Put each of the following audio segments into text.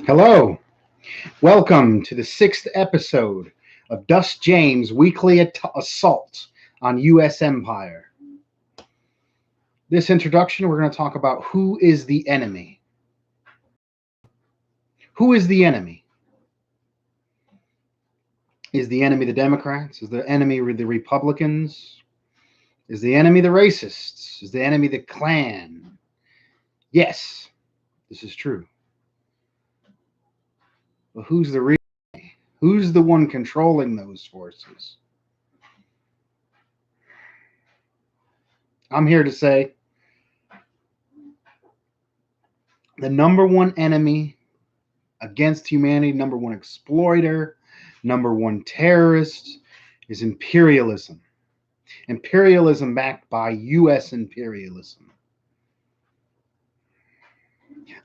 Hello, welcome to the sixth episode of Dust James' weekly assault on U.S. empire. This introduction, we're going to talk about who is the enemy. Who is the enemy? Is the enemy the Democrats? Is the enemy the Republicans? Is the enemy the racists? Is the enemy the Klan? Yes, this is true. But who's the real enemy? Who's the one controlling those forces? I'm here to say the number one enemy against humanity, number one exploiter, number one terrorist is imperialism. Imperialism backed by U.S. imperialism.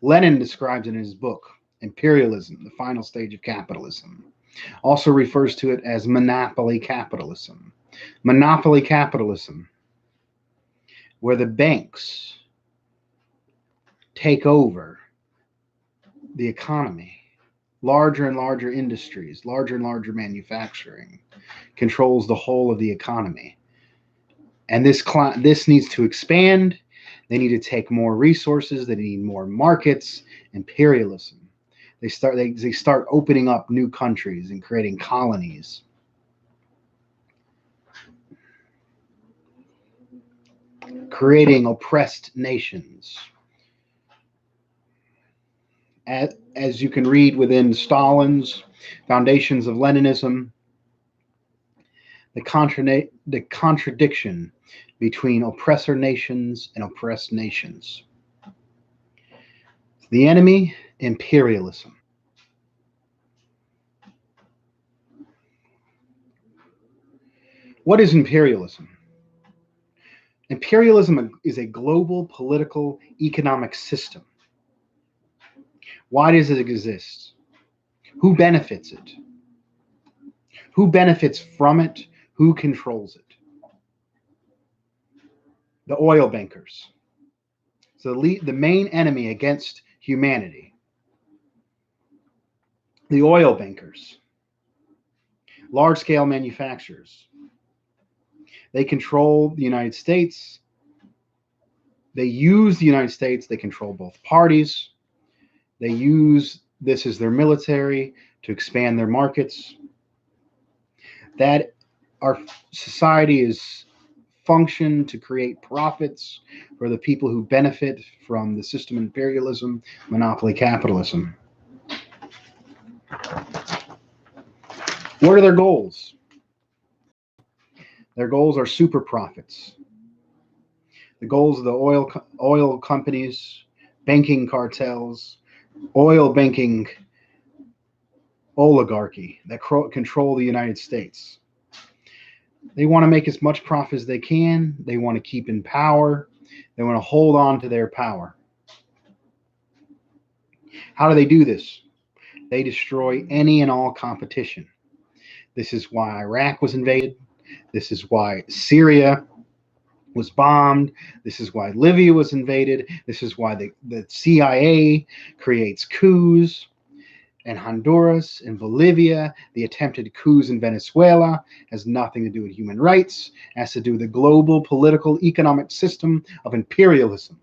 Lenin describes it in his book, Imperialism, the Final Stage of Capitalism. Also refers to it as monopoly capitalism. Monopoly capitalism, where the banks take over the economy. Larger and larger industries, larger and larger manufacturing controls the whole of the economy. And this needs to expand. They need to take more resources. They need more markets. Imperialism. They start opening up new countries and creating colonies. Creating oppressed nations. As you can read within Stalin's Foundations of Leninism, the contradiction between oppressor nations and oppressed nations. The enemy, imperialism. What is imperialism? Imperialism is a global political economic system. Why does it exist? Who benefits it? Who benefits from it? Who controls it? The oil bankers. So the main enemy against humanity. The oil bankers. Large-scale manufacturers. They control the United States. They use the United States. They control both parties. They use this as their military to expand their markets. That our society is functioned to create profits for the people who benefit from the system of imperialism, monopoly capitalism. What are their goals? Their goals are super profits. The goals of the oil companies, banking cartels, oil banking oligarchy that control the United States. They want to make as much profit as they can. They want to keep in power. They want to hold on to their power. How do they do this? They destroy any and all competition. This is why Iraq was invaded. This is why Syria was bombed. This is why Libya was invaded. This is why the CIA creates coups in Honduras, in Bolivia. The attempted coups in Venezuela has nothing to do with human rights. It has to do with the global political economic system of imperialism.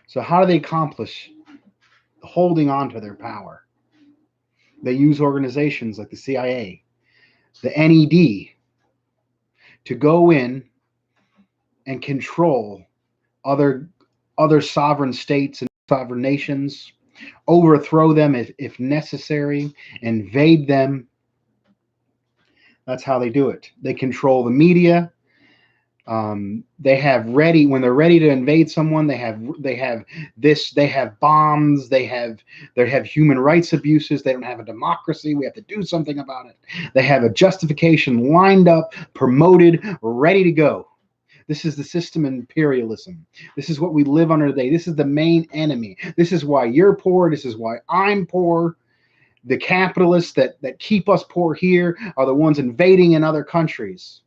So how do they accomplish holding on to their power? They use organizations like the CIA, the NED, to go in and control other sovereign states and sovereign nations, overthrow them if necessary, invade them. That's how they do it. They control the media. They have ready when they're ready to invade someone. They have bombs. They have human rights abuses. They don't have a democracy. We have to do something about it. They have a justification lined up, promoted, ready to go. This is the system of imperialism. This is what we live under today. This is the main enemy. This is why you're poor. This is why I'm poor. The capitalists that keep us poor here are the ones invading in other countries.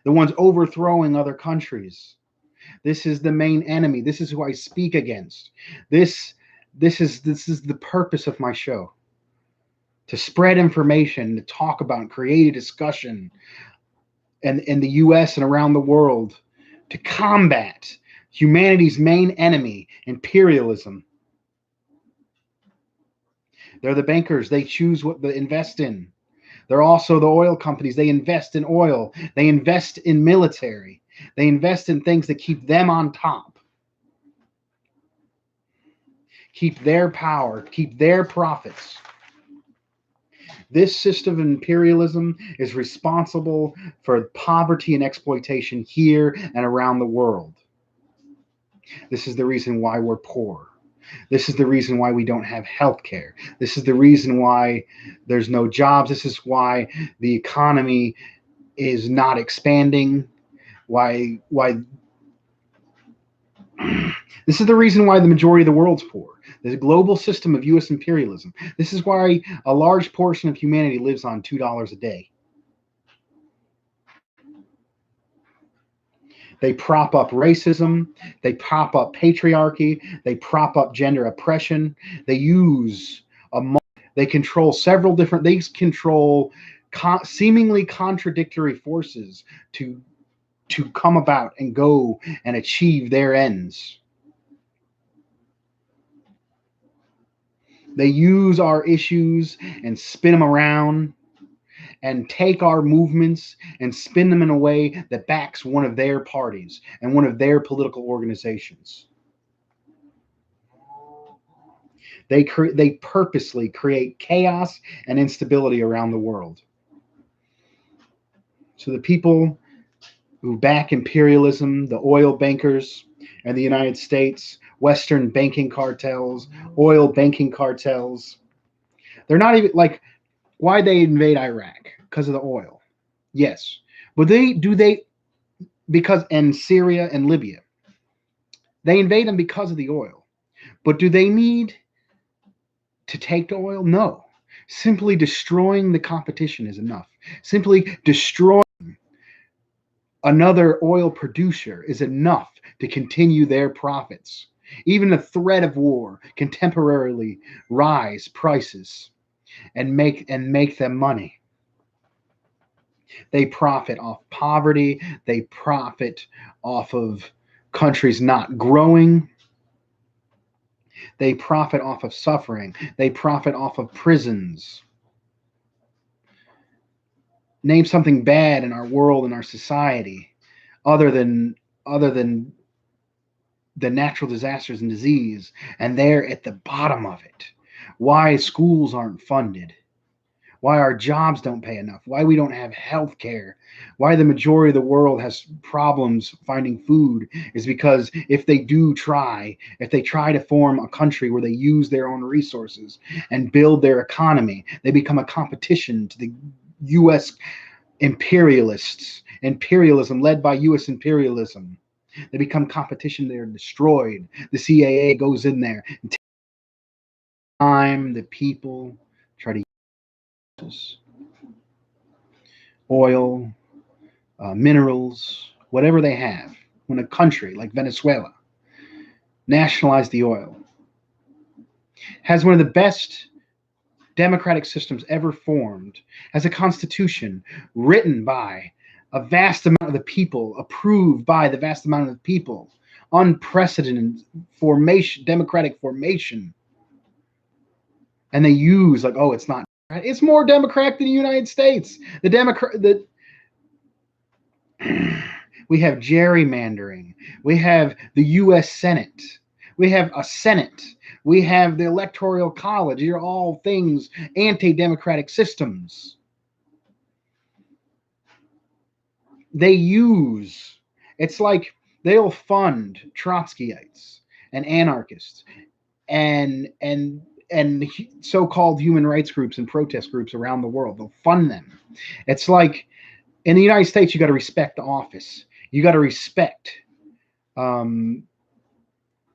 The ones overthrowing other countries. This is the main enemy. This is who I speak against. This is the purpose of my show. To spread information, to talk about and create a discussion and in the US and around the world to combat humanity's main enemy, imperialism. They're the bankers. They choose what they invest in. They're also the oil companies. They invest in oil. They invest in military. They invest in things that keep them on top, keep their power, keep their profits. This system of imperialism is responsible for poverty and exploitation here and around the world. This is the reason why we're poor. This is the reason why we don't have health care. This is the reason why there's no jobs. This is why the economy is not expanding. Why this is the reason why the majority of the world's poor. There's a global system of US imperialism. This is why a large portion of humanity lives on $2 a day. They prop up racism. They prop up patriarchy. They prop up gender oppression. They use they control several different. They control seemingly contradictory forces to come about and go and achieve their ends. They use our issues and spin them around and take our movements and spin them in a way that backs one of their parties and one of their political organizations. They purposely create chaos and instability around the world. So the people who back imperialism, the oil bankers in the United States, Western banking cartels, oil banking cartels, they're not even like, why they invade Iraq? Because of the oil. Yes. But because in Syria and Libya, they invade them because of the oil. But do they need to take the oil? No. Simply destroying the competition is enough. Simply destroying another oil producer is enough to continue their profits. Even the threat of war can temporarily rise prices and make them money. They profit off poverty. They profit off of countries not growing. They profit off of suffering. They profit off of prisons. Name something bad in our world and our society other than the natural disasters and disease, and they're at the bottom of it. Why schools aren't funded, why our jobs don't pay enough, why we don't have health care, why the majority of the world has problems finding food is because if they try to form a country where they use their own resources and build their economy, they become a competition to the US imperialism led by US imperialism. They become competition. They're destroyed. The CIA goes in there and takes time. The people try to use oil, minerals, whatever they have. When a country like Venezuela nationalized the oil, has one of the best democratic systems ever formed, has a constitution written by a vast amount of the people, approved by the vast amount of the people, unprecedented formation, democratic formation. And they use like, oh, it's not. It's more democratic than the United States. We have gerrymandering. We have the U.S. Senate. We have a Senate. We have the Electoral College. These are all things, anti-democratic systems. It's like they'll fund Trotskyites and anarchists and so-called human rights groups and protest groups around the world. They'll fund them. It's like in the United States, you got to respect the office. You got to respect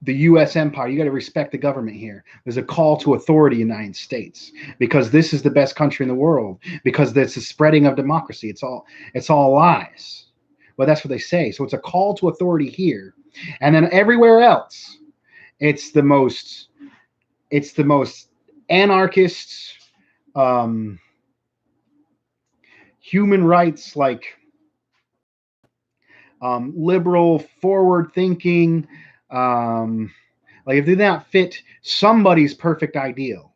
the U.S. empire. You got to respect the government here. There's a call to authority in the United States because this is the best country in the world, because there's a spreading of democracy. It's all lies. Well, that's what they say. So it's a call to authority here And then everywhere else, it's the most anarchists, human rights, like liberal, forward thinking, like if they do not fit somebody's perfect ideal,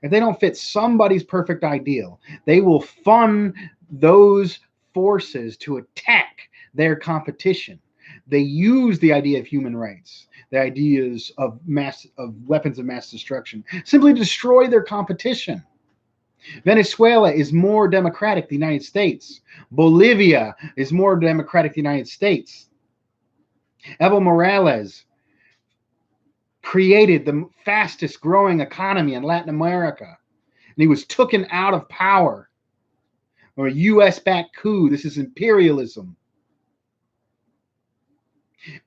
if they don't fit somebody's perfect ideal, they will fund those forces to attack their competition. They use the idea of human rights, the ideas of weapons of mass destruction, simply to destroy their competition. Venezuela is more democratic than the United States. Bolivia is more democratic than the United States. Evo Morales created the fastest growing economy in Latin America, and he was taken out of power. Or a US-backed coup. This is imperialism.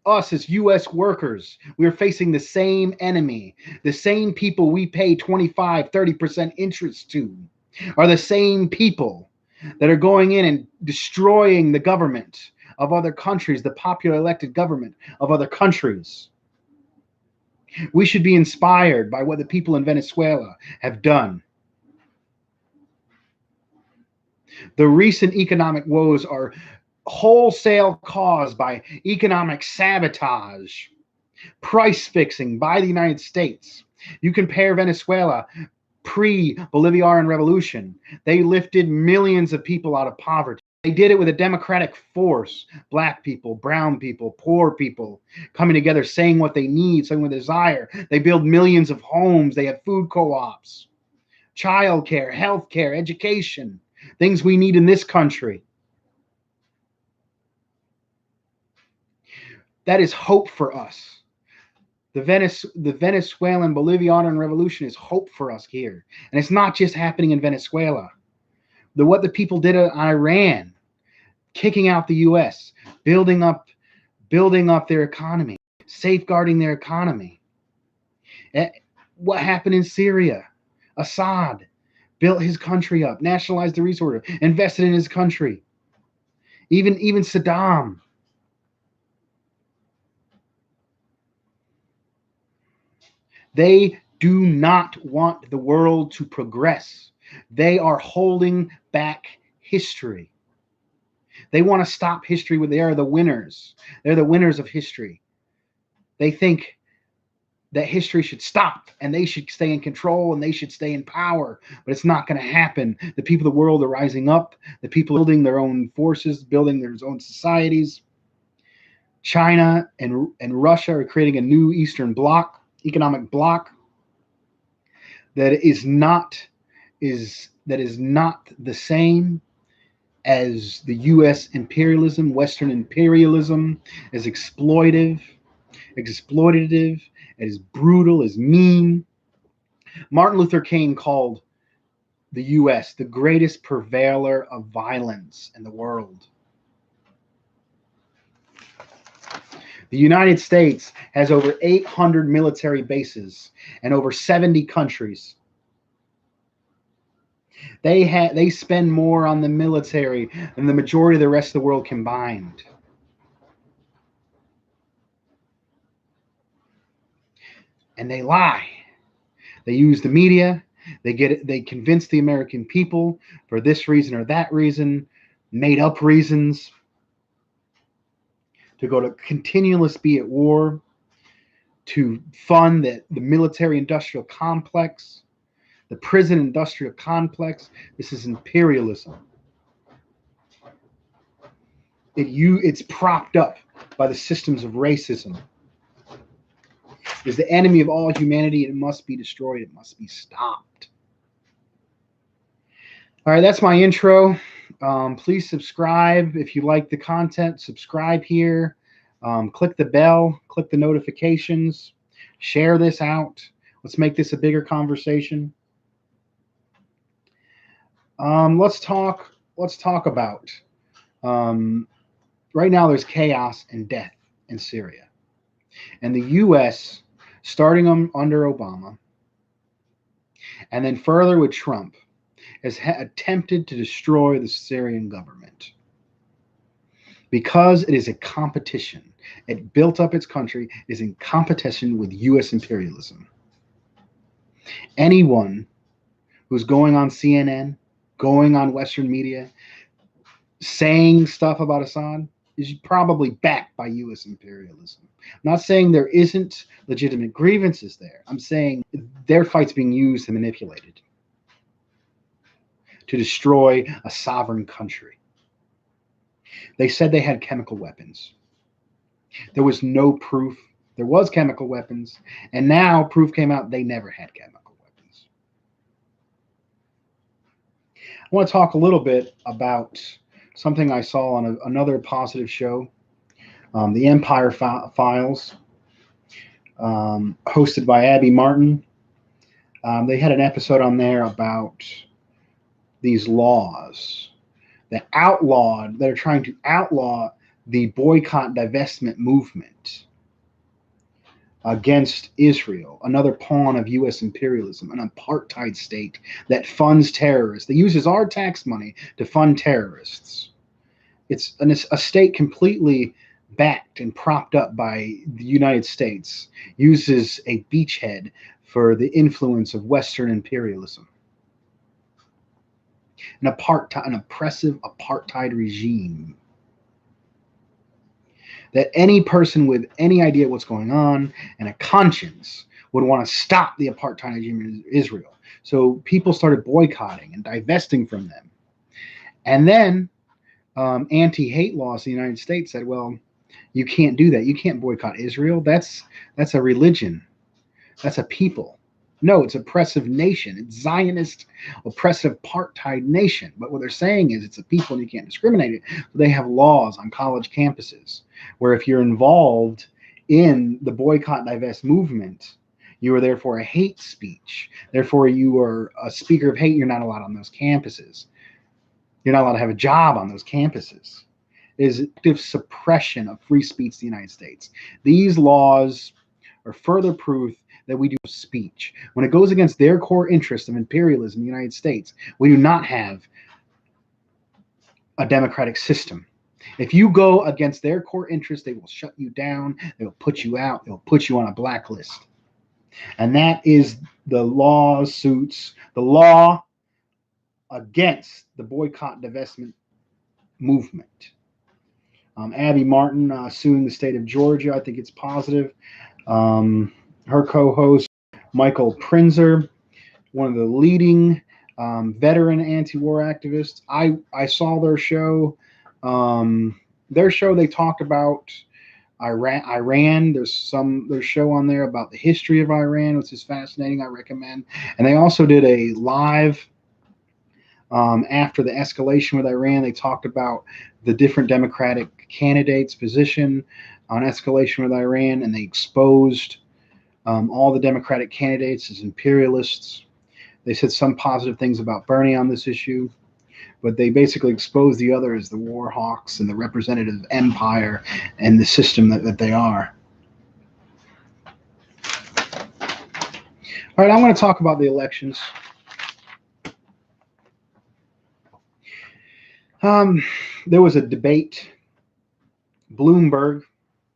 Us as US workers, we're facing the same enemy. The same people we pay 25, 30% interest to are the same people that are going in and destroying the government of other countries, the popular elected government of other countries. We should be inspired by what the people in Venezuela have done. The recent economic woes are wholesale caused by economic sabotage, price fixing by the United States. You compare Venezuela pre-Bolivarian revolution, they lifted millions of people out of poverty. They did it with a democratic force, black people, brown people, poor people coming together, saying what they need, saying what they desire. They build millions of homes. They have food co-ops, childcare, healthcare, education, things we need in this country. That is hope for us. The Venezuelan Bolivarian revolution is hope for us here. And it's not just happening in Venezuela. What the people did in Iran, kicking out the US, building up their economy, safeguarding their economy. What happened in Syria? Assad built his country up, nationalized the resources, invested in his country. Even Saddam. They do not want the world to progress. They are holding back history. They want to stop history when they are the winners. They're the winners of history. They think that history should stop and they should stay in control and they should stay in power, but it's not going to happen. The people of the world are rising up. The people are building their own forces, building their own societies. China and Russia are creating a new Eastern bloc, economic bloc that is not the same as the U.S. imperialism. Western imperialism is exploitative, it is brutal, is mean. Martin Luther King called the U.S. the greatest purveyor of violence in the world. The United States has over 800 military bases in over 70 countries. They spend more on the military than the majority of the rest of the world combined. And they lie. They use the media. They convince the American people for this reason or that reason, made up reasons, to go to continuous be at war, to fund the military industrial complex, the prison industrial complex. This is imperialism. It's propped up by the systems of racism. It is the enemy of all humanity, and it must be destroyed. It must be stopped. All right, that's my intro. Please subscribe if you like the content. Subscribe here. Click the bell. Click the notifications. Share this out. Let's make this a bigger conversation. Let's talk about right now. There's chaos and death in Syria, and the U.S. starting under Obama, and then further with Trump, has attempted to destroy the Syrian government because it is a competition. It built up its country, is in competition with U.S. imperialism. Anyone who's going on CNN, going on Western media, saying stuff about Assad is probably backed by U.S. imperialism. I'm not saying there isn't legitimate grievances there. I'm saying their fight's being used and manipulated to destroy a sovereign country. They said they had chemical weapons. There was no proof there was chemical weapons, and now proof came out they never had chemical weapons. I want to talk a little bit about something I saw on another positive show, the Empire Files, hosted by Abby Martin. They had an episode on there about these laws that are trying to outlaw the boycott divestment movement against Israel, another pawn of U.S. imperialism, an apartheid state that funds terrorists, that uses our tax money to fund terrorists. It's a state completely backed and propped up by the United States, uses a beachhead for the influence of Western imperialism. An oppressive apartheid regime that any person with any idea what's going on and a conscience would want to stop the apartheid regime in Israel. So people started boycotting and divesting from them. And then anti-hate laws in the United States said, well, you can't do that. You can't boycott Israel. That's a religion. That's a people. No, it's oppressive nation. It's Zionist, oppressive apartheid nation. But what they're saying is it's a people and you can't discriminate it. So they have laws on college campuses where if you're involved in the boycott divest movement, you are therefore a hate speech. Therefore, you are a speaker of hate. You're not allowed on those campuses. You're not allowed to have a job on those campuses. It is active suppression of free speech in the United States. These laws are further proof that we do speech. When it goes against their core interest of imperialism in the United States, we do not have a democratic system. If you go against their core interest, they will shut you down, they will put you out, they'll put you on a blacklist. And that is the lawsuits, the law against the boycott divestment movement. Abby Martin suing the state of Georgia. I think it's positive. Her co-host, Michael Prinzer, one of the leading veteran anti-war activists. I saw their show. They talked about Iran. There's their show on there about the history of Iran, which is fascinating. I recommend. And they also did a live after the escalation with Iran. They talked about the different Democratic candidates' position on escalation with Iran, and they exposed all the Democratic candidates as imperialists. They said some positive things about Bernie on this issue, but they basically exposed the other as the war hawks and the representative empire and the system that they are. All right, I want to talk about the elections. There was a debate. Bloomberg,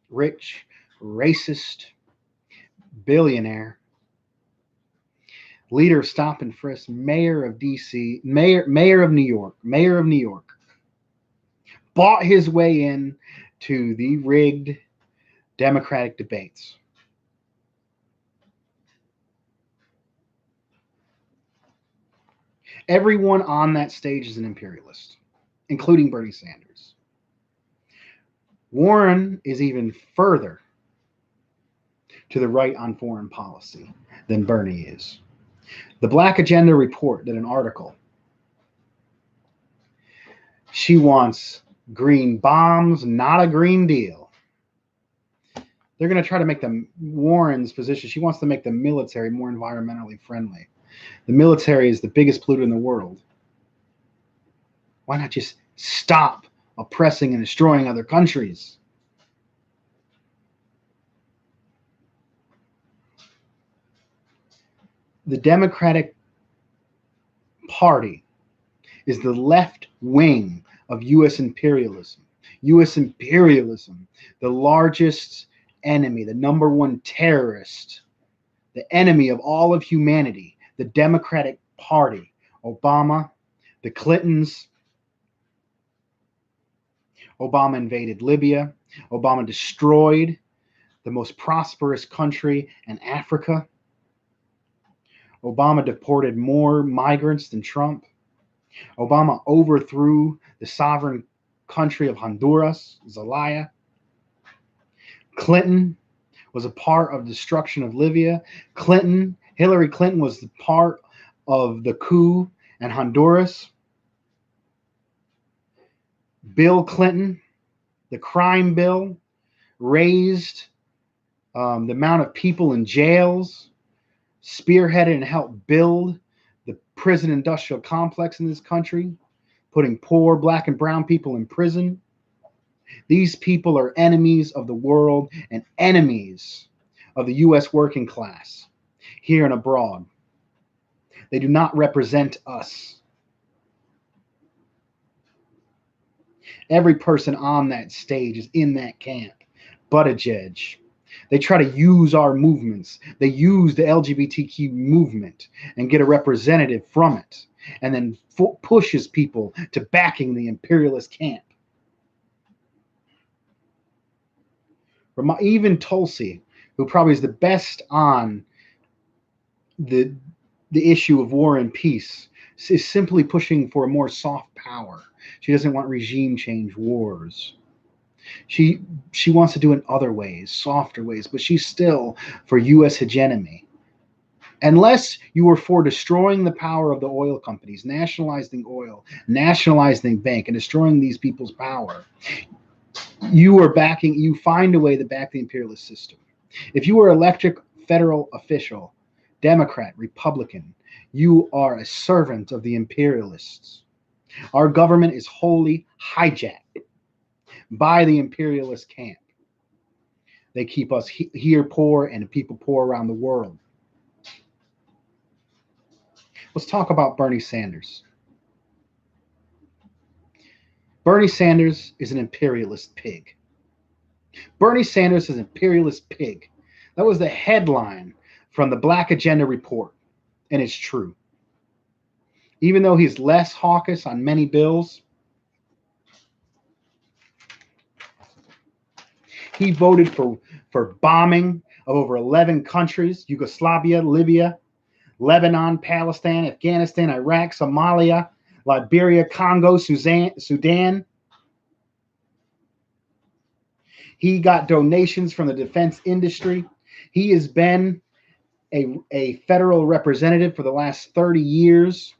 rich, racist, billionaire, leader of Stop and Frisk, mayor of DC, mayor of New York, bought his way in to the rigged Democratic debates. Everyone on that stage is an imperialist, including Bernie Sanders. Warren is even further to the right on foreign policy than Bernie is. The Black Agenda report did an article. She wants green bombs, not a green deal. They're going to try to make Warren's position. She wants to make the military more environmentally friendly. The military is the biggest polluter in the world. Why not just stop oppressing and destroying other countries? The Democratic Party is the left wing of U.S. imperialism. U.S. imperialism, the largest enemy, the number one terrorist, the enemy of all of humanity, the Democratic Party, Obama, the Clintons. Obama invaded Libya. Obama destroyed the most prosperous country in Africa. Obama deported more migrants than Trump. Obama overthrew the sovereign country of Honduras, Zelaya. Clinton was a part of the destruction of Libya. Hillary Clinton was the part of the coup in Honduras. Bill Clinton, the crime bill, raised the amount of people in jails, spearheaded and helped build the prison industrial complex in this country, putting poor black and brown people in prison. These people are enemies of the world and enemies of the U.S. working class here and abroad. They do not represent us. Every person on that stage is in that camp. Buttigieg. They try to use our movements. They use the LGBTQ movement and get a representative from it, and then pushes people to backing the imperialist camp. Even Tulsi, who probably is the best on the issue of war and peace, is simply pushing for a more soft power. She doesn't want regime change wars. She wants to do it in other ways, softer ways, but she's still for U.S. hegemony. Unless you were for destroying the power of the oil companies, nationalizing oil, nationalizing bank, and destroying these people's power, you find a way to back the imperialist system. If you were elected federal official, Democrat, Republican, you are a servant of the imperialists. Our government is wholly hijacked by the imperialist camp. They keep us here poor and people poor around the world. Let's talk about Bernie Sanders. Bernie Sanders is an imperialist pig. Bernie Sanders is an imperialist pig. That was the headline from the Black Agenda report, and it's true. Even though he's less hawkish on many bills, he voted for bombing of over 11 countries: Yugoslavia, Libya, Lebanon, Palestine, Afghanistan, Iraq, Somalia, Liberia, Congo, Sudan. He got donations from the defense industry. He has been a federal representative for the last 30 years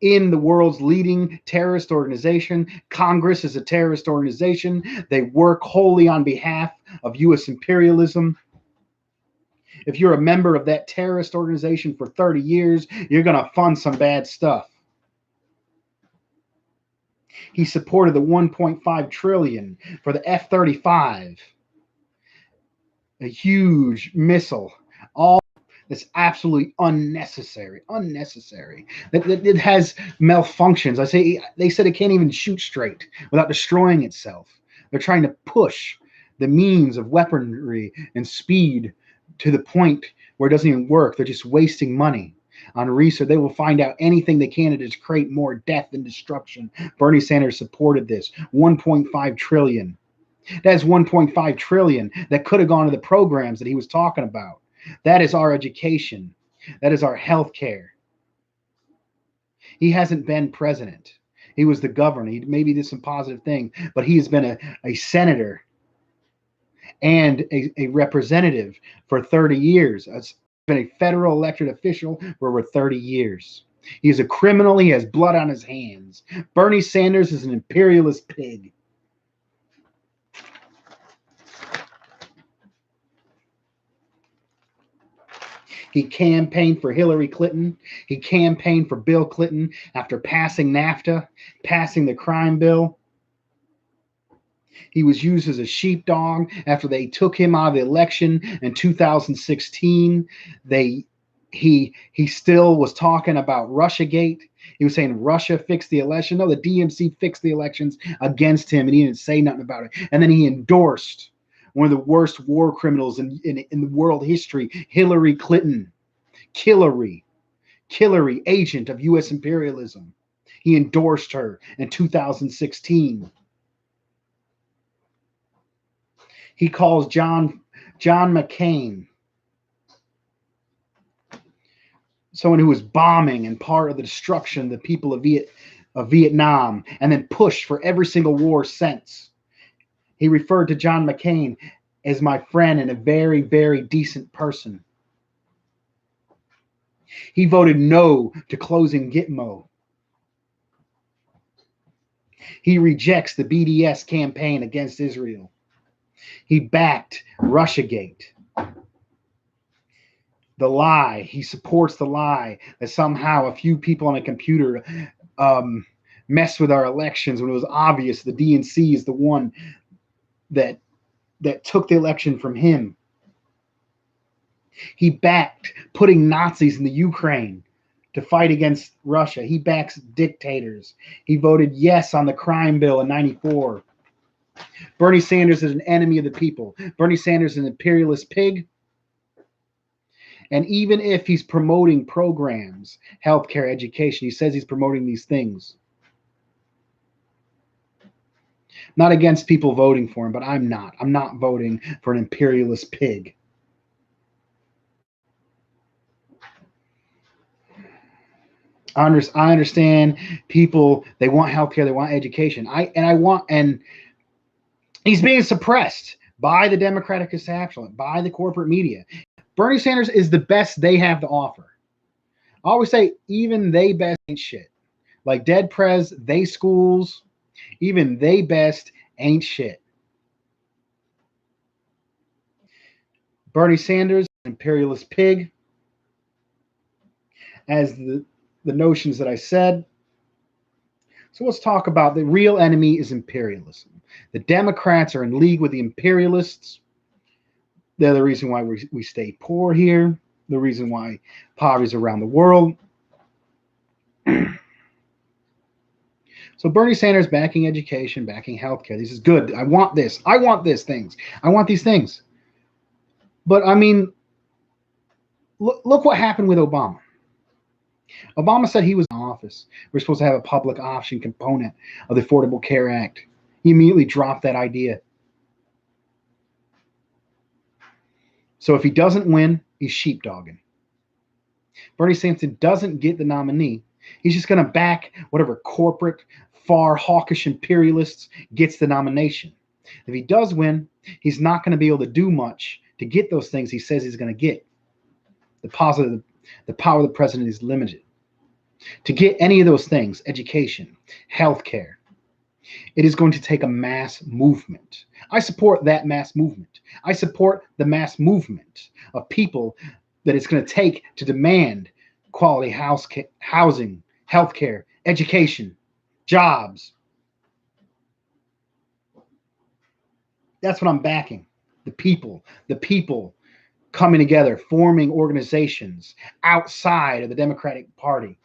in the world's leading terrorist organization. Congress is a terrorist organization. They work wholly on behalf of U.S. imperialism. If you're a member of that terrorist organization for 30 years, you're going to fund some bad stuff. He supported the $1.5 trillion for the F-35, a huge missile, all that's absolutely unnecessary. It has malfunctions. They said it can't even shoot straight without destroying itself. They're trying to push the means of weaponry and speed to the point where it doesn't even work. They're just wasting money on research. They will find out anything they can to just create more death and destruction. Bernie Sanders supported this. 1.5 trillion. That's 1.5 trillion that could have gone to the programs that he was talking about. That is our education. That is our health care. He hasn't been president. He was the governor. He maybe did some positive thing, but he has been a senator and a representative for 30 years. He's been a federal elected official for over 30 years. He is a criminal. He has blood on his hands. Bernie Sanders is an imperialist pig. He campaigned for Hillary Clinton. He campaigned for Bill Clinton after passing NAFTA, passing the crime bill. He was used as a sheepdog after they took him out of the election in 2016. He still was talking about Russiagate. He was saying Russia fixed the election. No, the DNC fixed the elections against him, and he didn't say nothing about it. And then he endorsed one of the worst war criminals in the world history, Hillary Clinton. Hillary, agent of U.S. imperialism. He endorsed her in 2016. He calls John McCain someone who was bombing and part of the destruction of the people of Vietnam, and then pushed for every single war since. He referred to John McCain as my friend and a very, very decent person. He voted no to closing Gitmo. He rejects the BDS campaign against Israel. He backed Russiagate. The lie. He supports the lie that somehow a few people on a computer messed with our elections when it was obvious the DNC is the one that took the election from him. He backed putting Nazis in the Ukraine to fight against Russia. He backs dictators. He voted yes on the crime bill in '94. Bernie Sanders is an enemy of the people. Bernie Sanders is an imperialist pig. And even if he's promoting programs, healthcare, education, he says he's promoting these things. Not against people voting for him, but I'm not. I'm not voting for an imperialist pig. I understand people, they want healthcare, they want education. And he's being suppressed by the Democratic establishment, by the corporate media. Bernie Sanders is the best they have to offer. I always say, even they best ain't shit. Like Dead Prez, they schools, even they best ain't shit. Bernie Sanders, imperialist pig, as the notions that I said. So let's talk about the real enemy is imperialism. The Democrats are in league with the imperialists. They're the reason why we stay poor here, the reason why poverty is around the world. So Bernie Sanders backing education, backing healthcare. This is good. I want this. I want these things. I want these things. But I mean, look what happened with Obama. Obama said he was in office. We're supposed to have a public option component of the Affordable Care Act. He immediately dropped that idea. So if he doesn't win, he's sheepdogging. Bernie Sanders doesn't get the nominee. He's just going to back whatever corporate, far hawkish imperialists gets the nomination. If he does win, he's not going to be able to do much to get those things he says he's going to get. The power of the president is limited. To get any of those things, education, healthcare, it is going to take a mass movement. I support that mass movement. I support the mass movement of people that it's going to take to demand quality housing, healthcare, education, jobs. That's what I'm backing. The people coming together, forming organizations outside of the Democratic Party,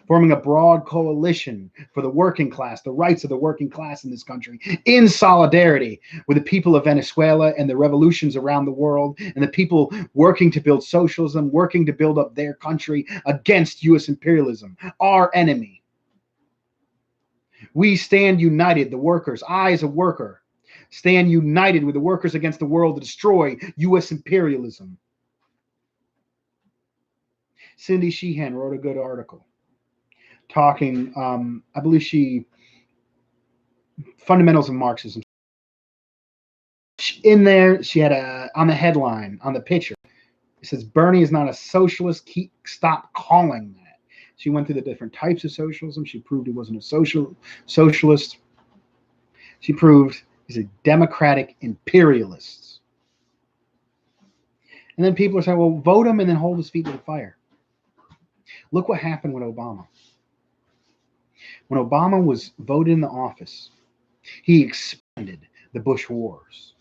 forming a broad coalition for the working class, the rights of the working class in this country, in solidarity with the people of Venezuela and the revolutions around the world, and the people working to build socialism, working to build up their country against U.S. imperialism, our enemy. We stand united, the workers. I, as a worker, stand united with the workers against the world to destroy U.S. imperialism. Cindy Sheehan wrote a good article talking, I believe fundamentals of Marxism. In there, she had on the headline, on the picture, it says, Bernie is not a socialist, stop calling that. She went through the different types of socialism. She proved he wasn't a socialist. She proved he's a democratic imperialist. And then people are saying, well, vote him and then hold his feet to the fire. Look what happened with Obama. When Obama was voted in the office, he expanded the Bush wars.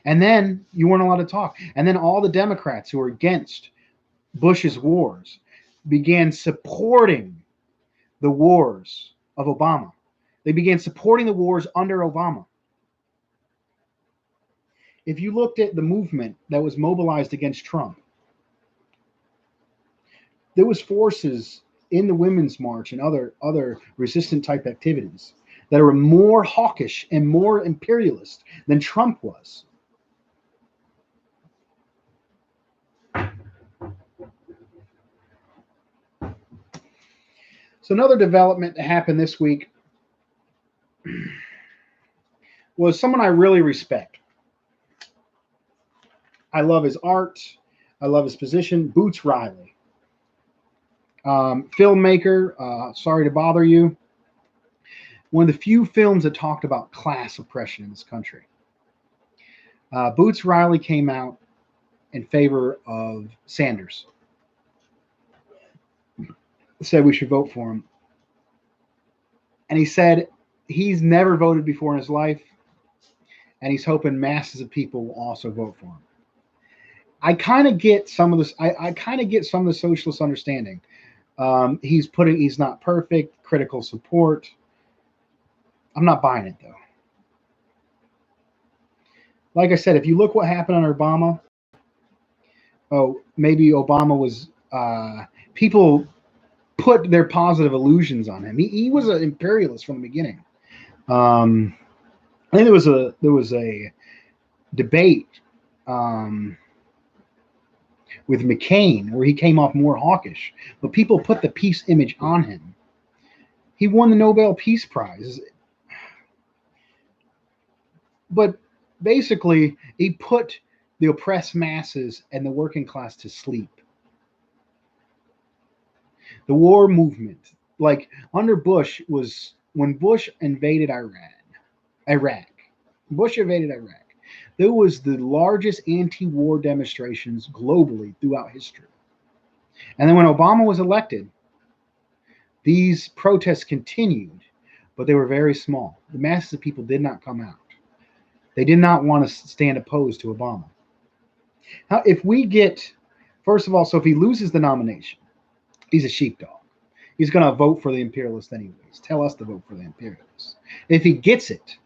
And then you weren't allowed to talk. And then all the Democrats who were against Bush's wars, began supporting the wars of Obama. They began supporting the wars under Obama. If you looked at the movement that was mobilized against Trump, there was forces in the Women's March and other resistant type activities that are more hawkish and more imperialist than Trump was. So another development that happened this week was someone I really respect. I love his art. I love his position. Boots Riley. Filmmaker, Sorry to Bother You. One of the few films that talked about class oppression in this country. Boots Riley came out in favor of Sanders. Said we should vote for him. And he said he's never voted before in his life, and he's hoping masses of people will also vote for him. I kind of get some of this. I kind of get some of the socialist understanding. He's not perfect, critical support. I'm not buying it though. Like I said, if you look what happened on Obama, maybe Obama was people put their positive illusions on him. He was an imperialist from the beginning. I think there was a debate with McCain where he came off more hawkish, but people put the peace image on him. He won the Nobel Peace Prize, but basically he put the oppressed masses and the working class to sleep. The war movement, like under Bush, was when Bush invaded Iraq. Bush invaded Iraq. There was the largest anti-war demonstrations globally throughout history. And then when Obama was elected, these protests continued, but they were very small. The masses of people did not come out. They did not want to stand opposed to Obama. Now, if we get, first of all, so if he loses the nomination, he's a sheepdog. He's going to vote for the imperialists anyways. Tell us to vote for the imperialists. If he gets it,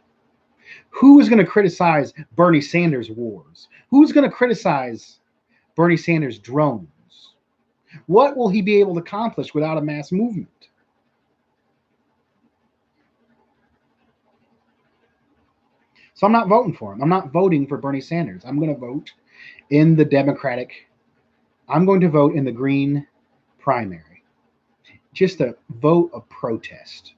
who is going to criticize Bernie Sanders' wars? Who's going to criticize Bernie Sanders' drones? What will he be able to accomplish without a mass movement? So I'm not voting for him. I'm not voting for Bernie Sanders. I'm going to vote in the Democratic. I'm going to vote in the Green primary. Just a vote of protest.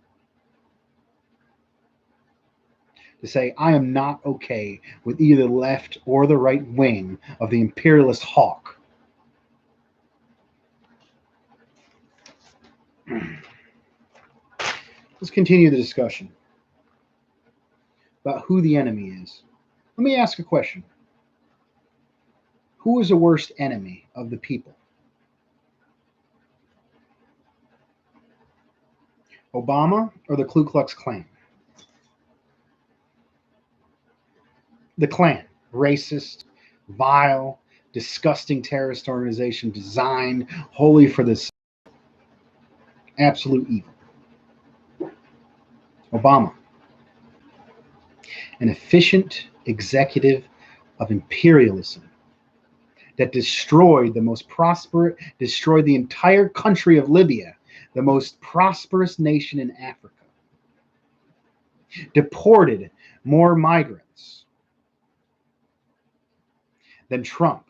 To say, I am not okay with either the left or the right wing of the imperialist hawk. Let's continue the discussion about who the enemy is. Let me ask a question. Who is the worst enemy of the people? Obama or the Ku Klux Klan? The Klan, racist, vile, disgusting terrorist organization designed wholly for this absolute evil. Obama, an efficient executive of imperialism that destroyed destroyed the entire country of Libya, the most prosperous nation in Africa, deported more migrants than Trump.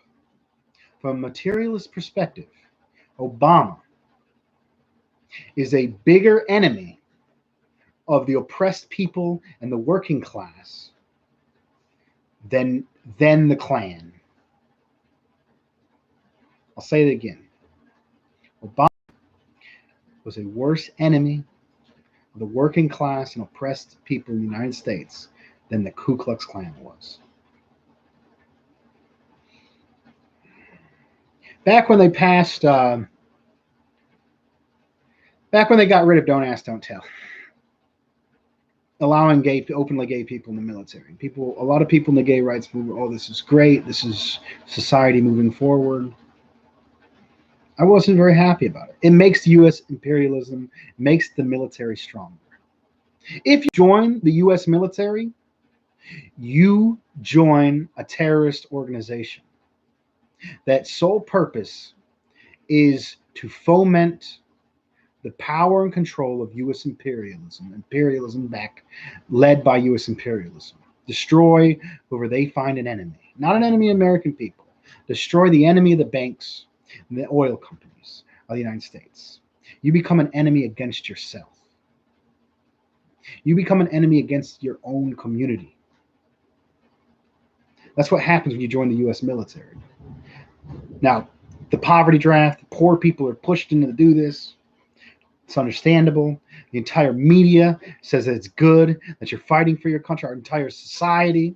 From a materialist perspective, Obama is a bigger enemy of the oppressed people and the working class than the Klan. I'll say it again. Obama was a worse enemy of the working class and oppressed people in the United States than the Ku Klux Klan was. Back when they passed, back when they got rid of Don't Ask, Don't Tell, allowing openly gay people in the military. A lot of people in the gay rights movement, this is great. This is society moving forward. I wasn't very happy about it. It makes the U.S. imperialism, makes the military stronger. If you join the U.S. military, you join a terrorist organization that sole purpose is to foment the power and control of U.S. imperialism back, led by U.S. imperialism. Destroy whoever they find an enemy, not an enemy of American people. Destroy the enemy of the banks and the oil companies of the United States. You become an enemy against yourself. You become an enemy against your own community. That's what happens when you join the U.S. military. Now, the poverty draft, poor people are pushed into to do this. It's understandable. The entire media says that it's good, that you're fighting for your country, our entire society.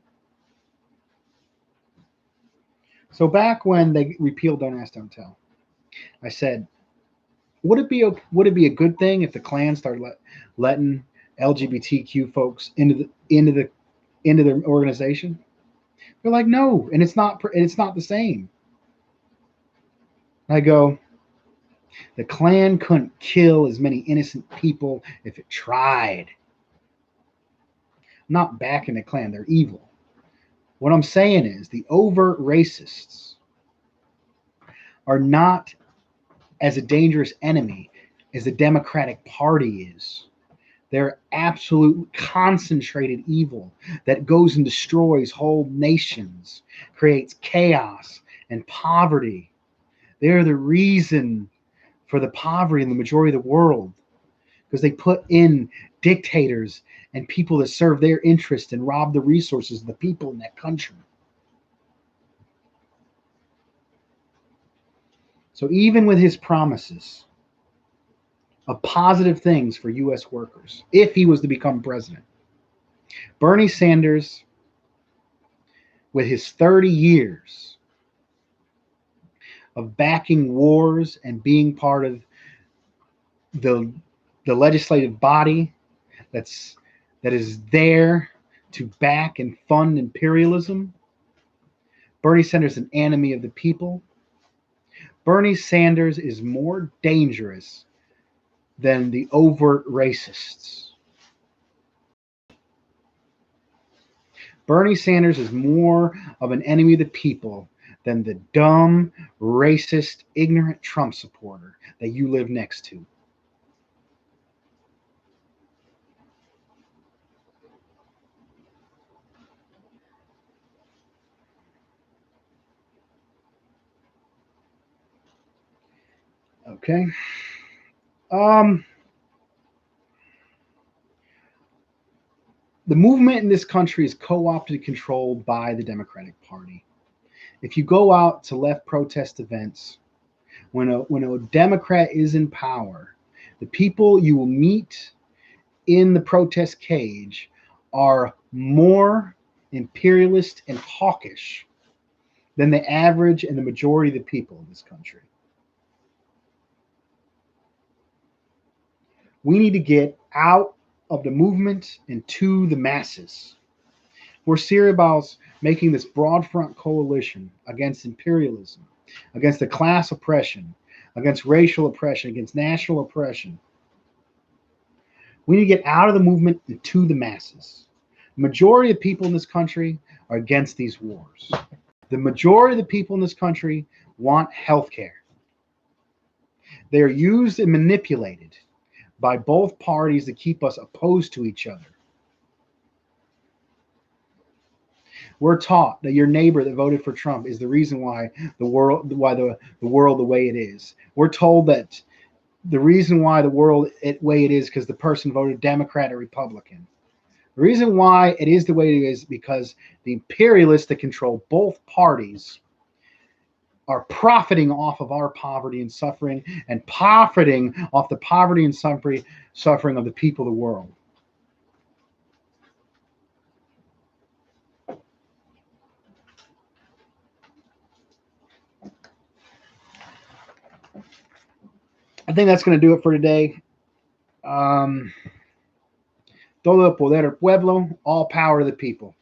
So back when they repealed Don't Ask, Don't Tell, I said, would it be a good thing if the Klan started letting LGBTQ folks into their organization? They're like, no, and it's not the same. I go, the Klan couldn't kill as many innocent people if it tried. I'm not backing the Klan, they're evil. What I'm saying is the overt racists are not as a dangerous enemy as the Democratic Party is. They're absolute concentrated evil that goes and destroys whole nations, creates chaos and poverty. They're the reason for the poverty in the majority of the world because they put in dictators and people that serve their interest and rob the resources of the people in that country. So even with his promises of positive things for U.S. workers, if he was to become president, Bernie Sanders, with his 30 years of backing wars and being part of the legislative body that is there to back and fund imperialism, Bernie Sanders is an enemy of the people. Bernie Sanders is more dangerous than the overt racists. Bernie Sanders is more of an enemy of the people than the dumb, racist, ignorant Trump supporter that you live next to. Okay. The movement in this country is co-opted and controlled by the Democratic Party. If you go out to left protest events, when a Democrat is in power, the people you will meet in the protest cage are more imperialist and hawkish than the average and the majority of the people in this country. We need to get out of the movement and to the masses. We're serious about making this broad front coalition against imperialism, against the class oppression, against racial oppression, against national oppression. We need to get out of the movement and to the masses. The majority of people in this country are against these wars. The majority of the people in this country want health care. They are used and manipulated by both parties to keep us opposed to each other. We're taught that your neighbor that voted for Trump is the reason why the world the way it is. We're told that the reason why the world way it is because the person voted Democrat or Republican. The reason why it is the way it is because the imperialists that control both parties are profiting off of our poverty and suffering and profiting off the poverty and suffering of the people of the world. I think that's going to do it for today. Todo el poder al pueblo, all power to the people.